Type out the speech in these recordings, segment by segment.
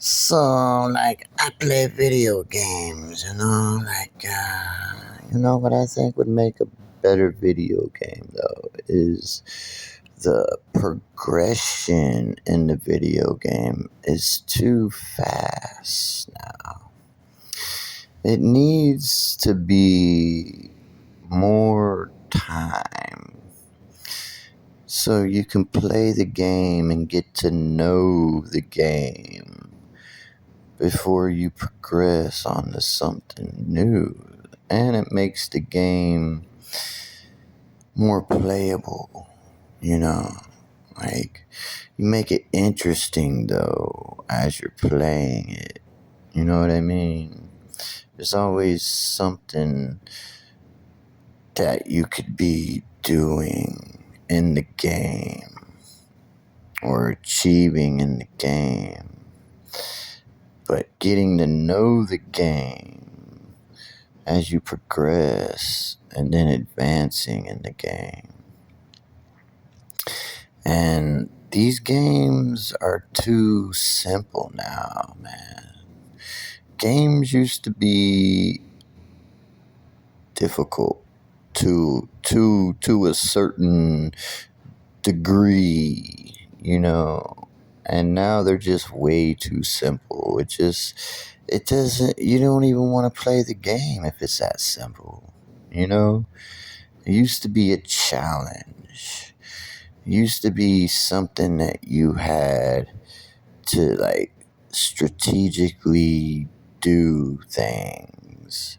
So, like, I play video games, what I think would make a better video game, though, is the progression in the video game is too fast now. It needs to be more time so you can play the game and get to know the game before you progress onto something new. And it makes the game more playable, you know. Like, you make it interesting, though, as you're playing it. You know what I mean? There's always something that you could be doing in the game or achieving in the game. But getting to know the game as you progress and then advancing in the game. And these games are too simple now, man. Games used to be difficult to a certain degree, and now they're just way too simple. It doesn't, you don't even want to play the game if it's that simple, It used to be a challenge. It used to be something that you had to, like, strategically do things,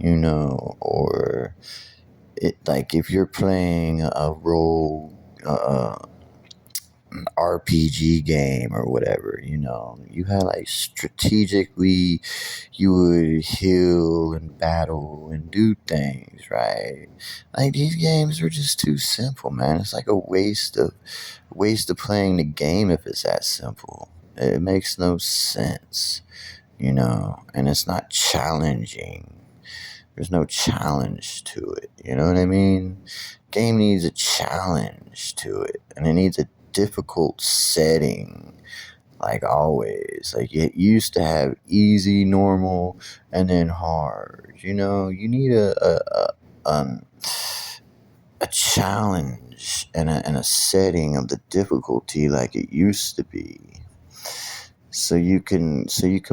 or it, like, if you're playing a role, RPG game or whatever, you had, like, strategically, you would heal and battle and do things, right? Like, these games are just too simple, man. It's like a waste of playing the game if it's that simple. It makes no sense, and it's not challenging. There's no challenge to it, you know what I mean? Game needs a challenge to it, and it needs a difficult setting, like always. Like, it used to have easy, normal, and then hard. You need a challenge and a setting of the difficulty like it used to be. So you can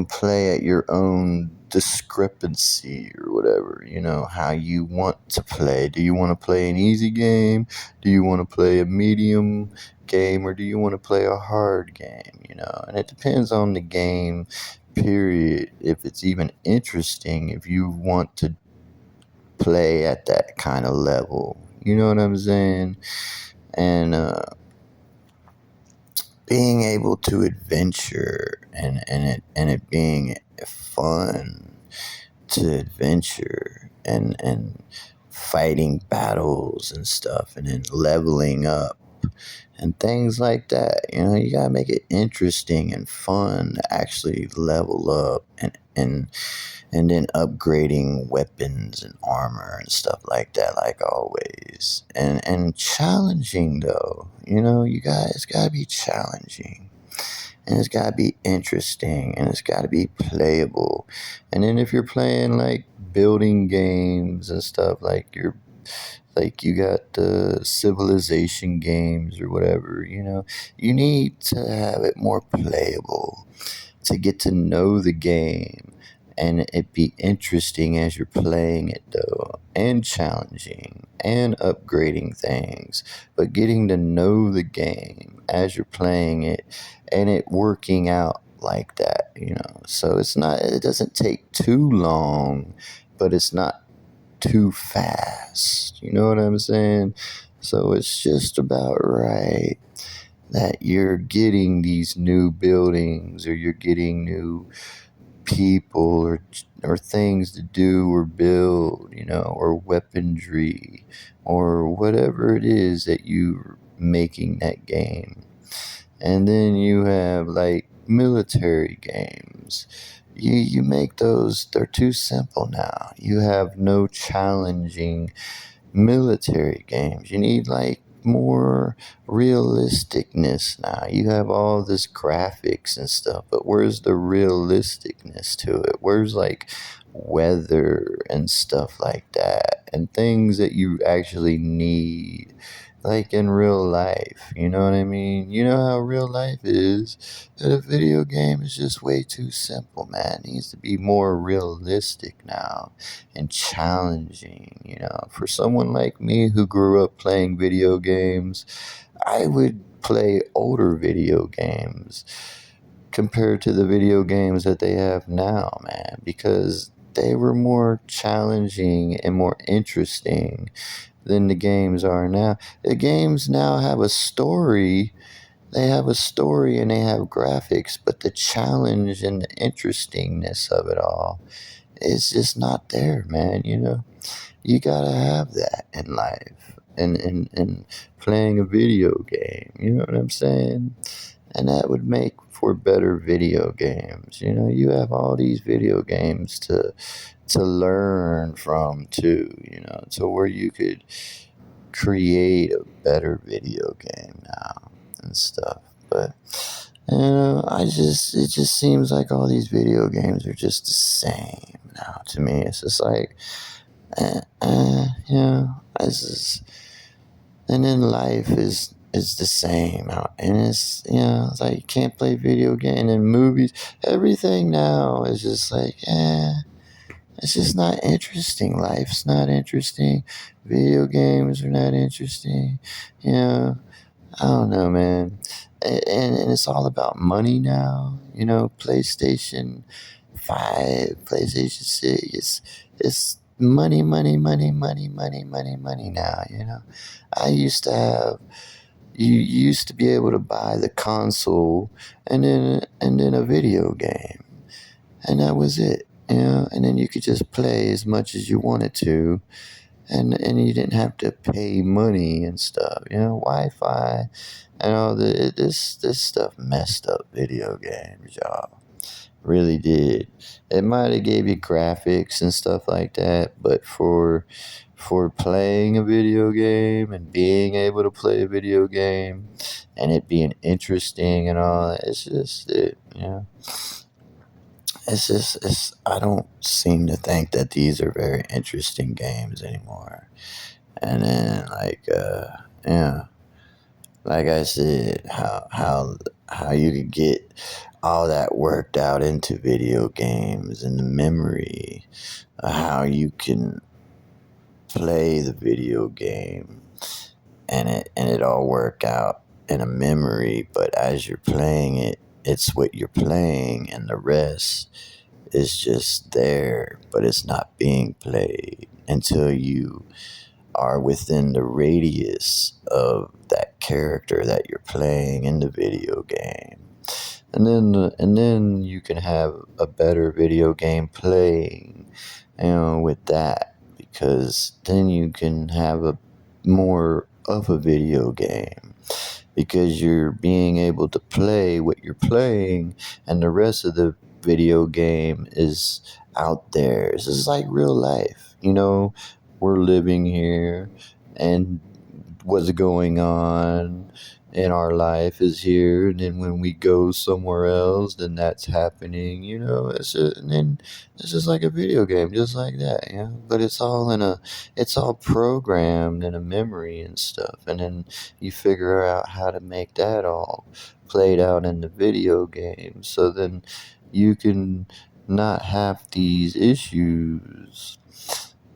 play at your own discrepancy or whatever, how you want to play. Do you want to play an easy game? Do you want to play a medium game? Or do you want to play a hard game? And it depends on the game, period. If it's even interesting, if you want to play at that kind of level. You know what I'm saying? And, being able to adventure and it being fun to adventure and fighting battles and stuff and then leveling up and things like that. You gotta make it interesting and fun to actually level up and then upgrading weapons and armor and stuff like that, like always. And challenging, though. It's gotta be challenging. And it's gotta be interesting. And it's gotta be playable. And then if you're playing, like, building games and stuff, like you got the Civilization games or whatever, you need to have it more playable to get to know the game and it be interesting as you're playing it, though, and challenging and upgrading things, but getting to know the game as you're playing it and it working out like that, so it doesn't take too long, but it's not too fast. You know what I'm saying? So it's just about right that you're getting these new buildings or you're getting new people or things to do or build, or weaponry or whatever it is that you're making that game. And then you have, like, military games. You make those, they're too simple now. You have no challenging military games. You need, like, more realisticness now. You have all this graphics and stuff, but where's the realisticness to it? Where's like weather and stuff like that and things that you actually need like in real life? You know what I mean? You know how real life is. That a video game is just way too simple, man. It needs to be more realistic now and challenging. For someone like me who grew up playing video games, I would play older video games compared to the video games that they have now, man, because they were more challenging and more interesting than the games are now. The games now have a story. They have a story and they have graphics, but the challenge and the interestingness of it all is just not there, man. You gotta have that in life and playing a video game. You know what I'm saying? And that would make for better video games. You have all these video games to learn from too, to where you could create a better video game now and stuff. But it just seems like all these video games are just the same now to me. It's just like, it's just, and then life is the same, and it's like you can't play video game and movies. Everything now is just like, it's just not interesting. Life's not interesting. Video games are not interesting. I don't know, man. And it's all about money now. PlayStation 5, PlayStation 6. It's money, money, money, money, money, money, money now. I used to have. You used to be able to buy the console and then a video game, and that was it. And then you could just play as much as you wanted to, and you didn't have to pay money and stuff. Wi-Fi and all this stuff messed up video games, y'all. Really did. It might have gave you graphics and stuff like that, but for playing a video game and being able to play a video game and it being interesting and all that, it's just I don't seem to think that these are very interesting games anymore. And then like I said, how you could get all that worked out into video games and the memory of how you can play the video game and it all work out in a memory, but as you're playing it, it's what you're playing and the rest is just there, but it's not being played until you are within the radius of that character that you're playing in the video game. And then you can have a better video game playing, with that, because then you can have a more of a video game because you're being able to play what you're playing and the rest of the video game is out there. This is like real life. We're living here and what's going on in our life is here, and then when we go somewhere else, then that's happening. And then it's just like a video game, just like that. But it's all programmed in a memory and stuff, and then you figure out how to make that all played out in the video game, so then you can not have these issues.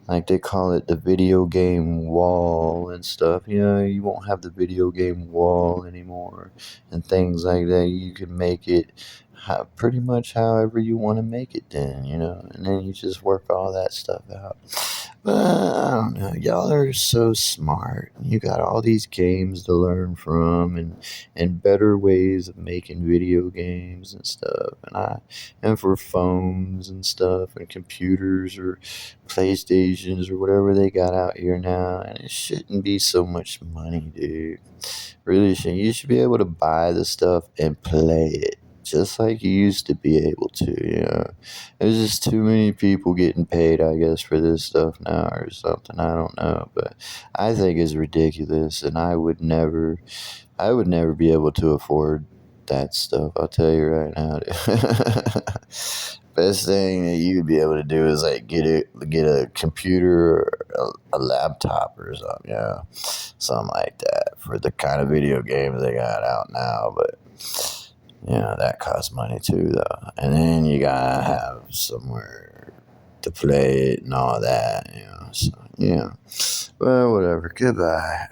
Like they call it the video game wall and stuff. You won't have the video game wall anymore and things like that. You can make it pretty much however you want to make it then, and then you just work all that stuff out. But I don't know. Y'all are so smart. You got all these games to learn from and better ways of making video games and stuff. And for phones and stuff and computers or PlayStations or whatever they got out here now. And it shouldn't be so much money, dude. Really shouldn't. You should be able to buy the stuff and play it. just like you used to be able to. There's just too many people getting paid, I guess, for this stuff now or something. I don't know, but I think it's ridiculous, and I would never be able to afford that stuff. I'll tell you right now. Best thing that you'd be able to do is like get a computer or a laptop or something, something like that for the kind of video games they got out now. But that costs money too, though, and then you gotta have somewhere to play it and all that. So well, whatever. Goodbye.